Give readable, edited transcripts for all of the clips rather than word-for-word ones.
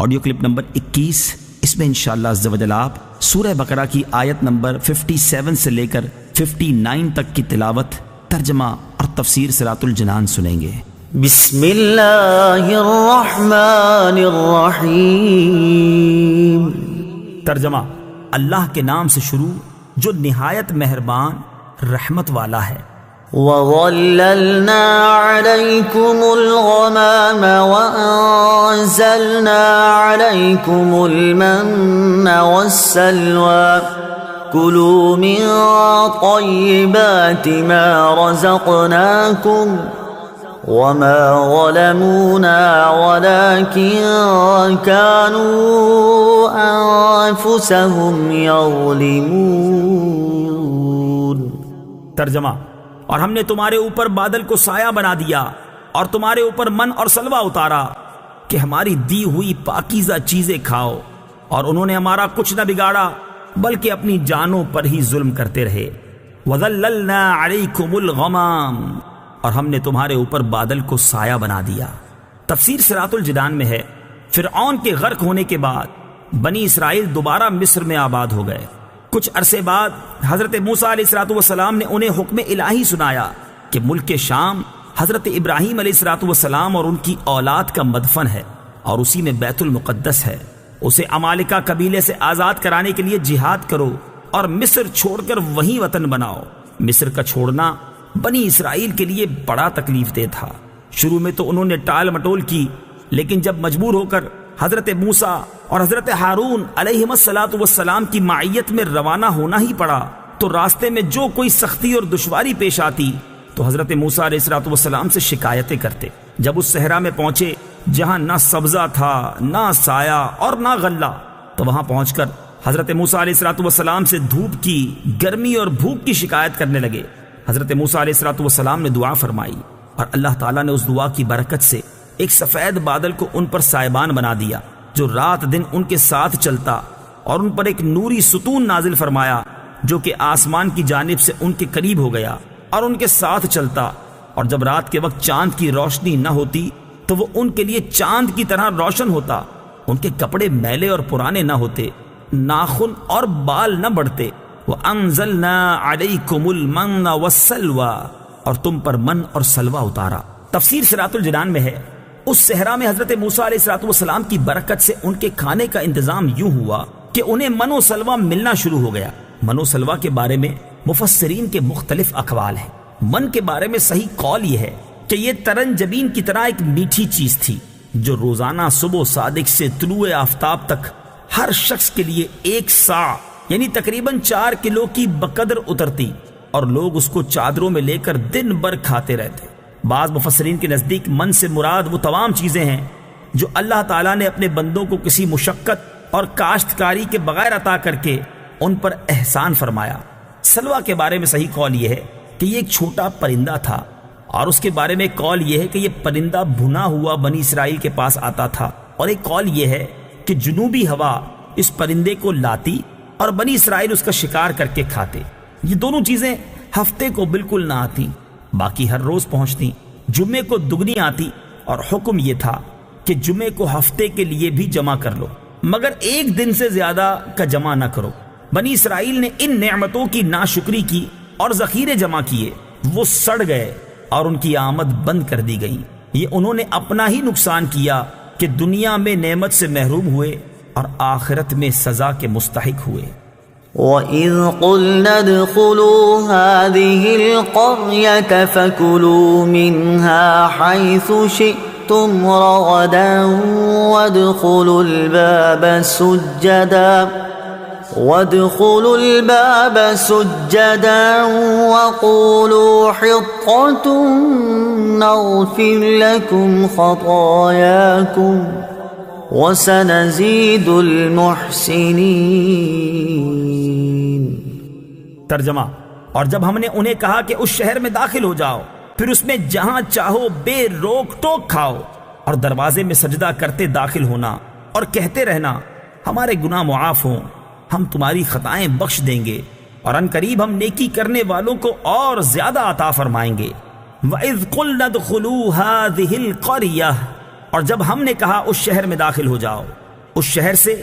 Audio clip number 21۔ اس میں انشاءاللہ عز و جل آپ سورہ بقرہ کی آیت نمبر 57 سے لے کر 59 تک کی تلاوت، ترجمہ اور تفسیر صراط الجنان سنیں گے۔ بسم اللہ الرحمن الرحیم۔ ترجمہ: اللہ کے نام سے شروع جو نہایت مہربان رحمت والا ہے۔ وَظَلَّلْنَا عَلَيْكُمُ الْغَمَامَ وَأَنزَلْنَا عَلَيْكُمُ الْمَنَّ وَالسَّلْوَىٰ كُلُوا مِن طَيِّبَاتِ مَا رَزَقْنَاكُمْ وَمَا ظَلَمُونَا وَلَكِن كَانُوا أَنفُسَهُمْ يَظْلِمُونَ۔ ترجمہ: اور ہم نے تمہارے اوپر بادل کو سایہ بنا دیا اور تمہارے اوپر من اور سلوہ اتارا کہ ہماری دی ہوئی پاکیزہ چیزیں کھاؤ، اور انہوں نے ہمارا کچھ نہ بگاڑا بلکہ اپنی جانوں پر ہی ظلم کرتے رہے۔ وَظَلَّلْنَا عَلَيْكُمُ الْغَمَامَ، اور ہم نے تمہارے اوپر بادل کو سایہ بنا دیا۔ تفسیر صراط الجنان میں ہے، فرعون کے غرق ہونے کے بعد بنی اسرائیل دوبارہ مصر میں آباد ہو گئے۔ کچھ عرصے بعد حضرت موسیٰ علیہ السلام نے انہیں حکم الہی سنایا کہ ملک شام حضرت ابراہیم علیہ السلام اور ان کی اولاد کا مدفن ہے، اور اسی میں بیت المقدس ہے۔ اسے عمالقہ قبیلے سے آزاد کرانے کے لیے جہاد کرو اور مصر چھوڑ کر وہیں وطن بناؤ۔ مصر کا چھوڑنا بنی اسرائیل کے لیے بڑا تکلیف دہ تھا۔ شروع میں تو انہوں نے ٹال مٹول کی، لیکن جب مجبور ہو کر حضرت موسیٰ اور حضرت ہارون علیہ السلام کی معیت میں روانہ ہونا ہی پڑا تو راستے میں جو کوئی سختی اور دشواری پیش آتی تو حضرت موسیٰ علیہ السلام سے شکایتیں کرتے۔ جب اس صحرا میں پہنچے جہاں نہ سبزہ تھا، نہ سایہ اور نہ غلہ، تو وہاں پہنچ کر حضرت موسیٰ علیہ السلام سے دھوپ کی، گرمی اور بھوک کی شکایت کرنے لگے۔ حضرت موسیٰ علیہ السلام نے دعا فرمائی اور اللہ تعالیٰ نے اس دعا کی برکت سے ایک سفید بادل کو ان پر سائبان بنا دیا جو رات دن ان کے ساتھ چلتا، اور ان پر ایک نوری ستون نازل فرمایا جو کہ آسمان کی جانب سے ان کے قریب ہو گیا اور ان کے ساتھ چلتا، اور جب رات کے وقت چاند کی روشنی نہ ہوتی تو وہ ان کے لیے چاند کی طرح روشن ہوتا۔ ان کے کپڑے میلے اور پرانے نہ ہوتے، ناخن اور بال نہ بڑھتے۔ وَأَنزَلْنَا عَلَيْكُمُ الْمَنَّ وَالسَّلْوَىٰ، اور تم پر من اور سلوہ اتارا۔ تفسیر صراط الجنان میں ہے، اس صحرا میں حضرت موسیٰ علیہ السلام کی برکت سے ان کے کھانے کا انتظام یوں ہوا کہ انہیں من و سلوہ ملنا شروع ہو گیا۔ من و سلوہ کے بارے میں مفسرین کے مختلف اقوال ہیں۔ من کے بارے میں صحیح قول یہ ہے کہ یہ ترنجبین کی طرح ایک میٹھی چیز تھی جو روزانہ صبح صادق سے طلوع آفتاب تک ہر شخص کے لیے 1 سا یعنی تقریباً 4 کلو کی بقدر اترتی، اور لوگ اس کو چادروں میں لے کر دن بھر کھاتے رہتے۔ بعض مفسرین کے نزدیک من سے مراد وہ تمام چیزیں ہیں جو اللہ تعالیٰ نے اپنے بندوں کو کسی مشقت اور کاشتکاری کے بغیر عطا کر کے ان پر احسان فرمایا۔ سلوہ کے بارے میں صحیح قول یہ ہے کہ یہ ایک چھوٹا پرندہ تھا، اور اس کے بارے میں ایک قول یہ ہے کہ یہ پرندہ بھنا ہوا بنی اسرائیل کے پاس آتا تھا، اور ایک قول یہ ہے کہ جنوبی ہوا اس پرندے کو لاتی اور بنی اسرائیل اس کا شکار کر کے کھاتے۔ یہ دونوں چیزیں ہفتے کو بالکل نہ آتی، باقی ہر روز پہنچتی۔ جمعے کو دگنی آتی، اور حکم یہ تھا کہ جمعے کو ہفتے کے لیے بھی جمع کر لو، مگر 1 دن سے زیادہ کا جمع نہ کرو۔ بنی اسرائیل نے ان نعمتوں کی ناشکری کی اور ذخیرے جمع کیے، وہ سڑ گئے اور ان کی آمد بند کر دی گئی۔ یہ انہوں نے اپنا ہی نقصان کیا کہ دنیا میں نعمت سے محروم ہوئے اور آخرت میں سزا کے مستحق ہوئے۔ وَإِذْ قُلْنَا ادْخُلُوا هَٰذِهِ الْقَرْيَةَ فَكُلُوا مِنْهَا حَيْثُ شِئْتُمْ رَغَدًا وَادْخُلُوا الْبَابَ سُجَّدًا وَقُولُوا حِطَّةٌ نَغْفِرْ لَكُمْ خَطَايَاكُمْ وَسَنَزِيدُ الْمُحْسِنِينَ۔ ترجمہ: اور جب ہم نے انہیں کہا کہ اس شہر میں داخل ہو جاؤ، پھر اس میں جہاں چاہو بے روک ٹوک کھاؤ، اور دروازے میں سجدہ کرتے داخل ہونا اور کہتے رہنا ہمارے گناہ معاف ہوں، ہم تمہاری خطائیں بخش دیں گے، اور ان قریب ہم نیکی کرنے والوں کو اور زیادہ عطا فرمائیں گے۔ وَإِذْ قُلْنَا ادْخُلُوا هَٰذِهِ الْقَرْيَةَ، اور جب ہم نے کہا اس شہر میں داخل ہو جاؤ، اس شہر سے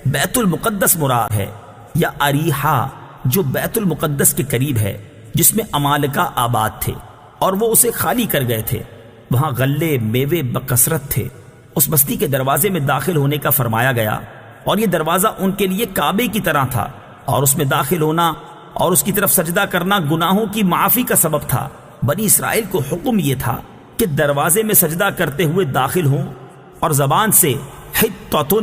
بیت المقدس مراد ہے، یا اریحا جو بیت المقدس کے قریب ہے، جس میں امالکہ آباد تھے اور وہ اسے خالی کر گئے تھے۔ وہاں غلے میوے بکثرت تھے۔ اس بستی کے دروازے میں داخل ہونے کا فرمایا گیا، اور یہ دروازہ ان کے لیے کعبے کی طرح تھا، اور اس میں داخل ہونا اور اس کی طرف سجدہ کرنا گناہوں کی معافی کا سبب تھا۔ بنی اسرائیل کو حکم یہ تھا کہ دروازے میں سجدہ کرتے ہوئے داخل ہوں اور زبان سے حطۃ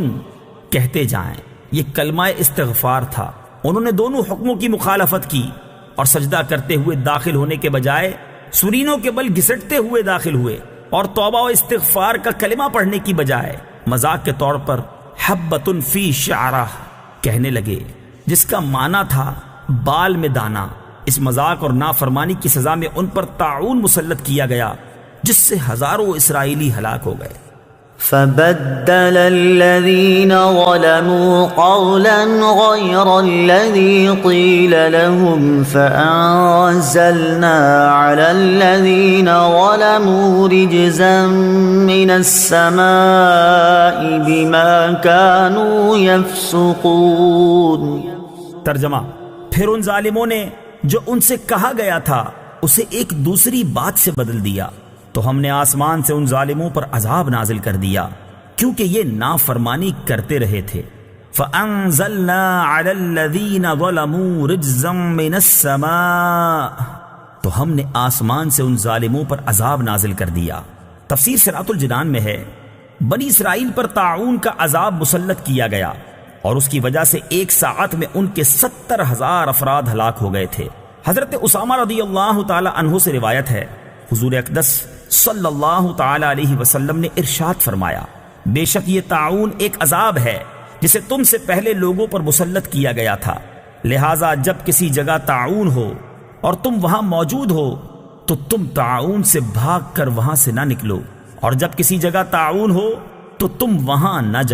کہتے جائیں۔ یہ کلمہ استغفار تھا۔ انہوں نے دونوں حکموں کی مخالفت کی اور سجدہ کرتے ہوئے داخل ہونے کے بجائے سرینوں کے بل گھسٹتے ہوئے داخل ہوئے، اور توبہ و استغفار کا کلمہ پڑھنے کی بجائے مذاق کے طور پر حبۃ فی شعرہ کہنے لگے، جس کا معنی تھا بال میں دانا۔ اس مذاق اور نافرمانی کی سزا میں ان پر طاعون مسلط کیا گیا، جس سے ہزاروں اسرائیلی ہلاک ہو گئے۔ فبدل الذين ظلموا قولا غير الذي قيل لهم فأنزلنا على الذين ظلموا رجزا من السماء بما كانوا يفسقون۔ ترجمہ: پھر ان ظالموں نے جو ان سے کہا گیا تھا اسے ایک دوسری بات سے بدل دیا، تو ہم نے آسمان سے ان ظالموں پر عذاب نازل کر دیا کیونکہ یہ نافرمانی کرتے رہے تھے۔ فَأَنزَلْنَا عَلَى الَّذِينَ ظَلَمُوا رِجْزًا مِّنَ السَّمَاءِ، تو ہم نے آسمان سے ان ظالموں پر عذاب نازل کر دیا۔ تفسیر صراط الجنان میں ہے، بنی اسرائیل پر طاعون کا عذاب مسلط کیا گیا، اور اس کی وجہ سے ایک ساعت میں ان کے 70,000 افراد ہلاک ہو گئے تھے۔ حضرت اسامہ رضی اللہ تعالی عنہ سے روایت ہے، حضور اقدس صلی اللہ تعالی علیہ وسلم نے ارشاد فرمایا، بے شک یہ طاعون ایک عذاب ہے جسے تم سے پہلے لوگوں پر مسلط کیا گیا تھا، لہٰذا جب کسی جگہ طاعون ہو اور تم وہاں موجود ہو تو تم طاعون سے بھاگ کر وہاں سے نہ نکلو، اور جب کسی جگہ طاعون ہو تو تم وہاں نہ جاؤ۔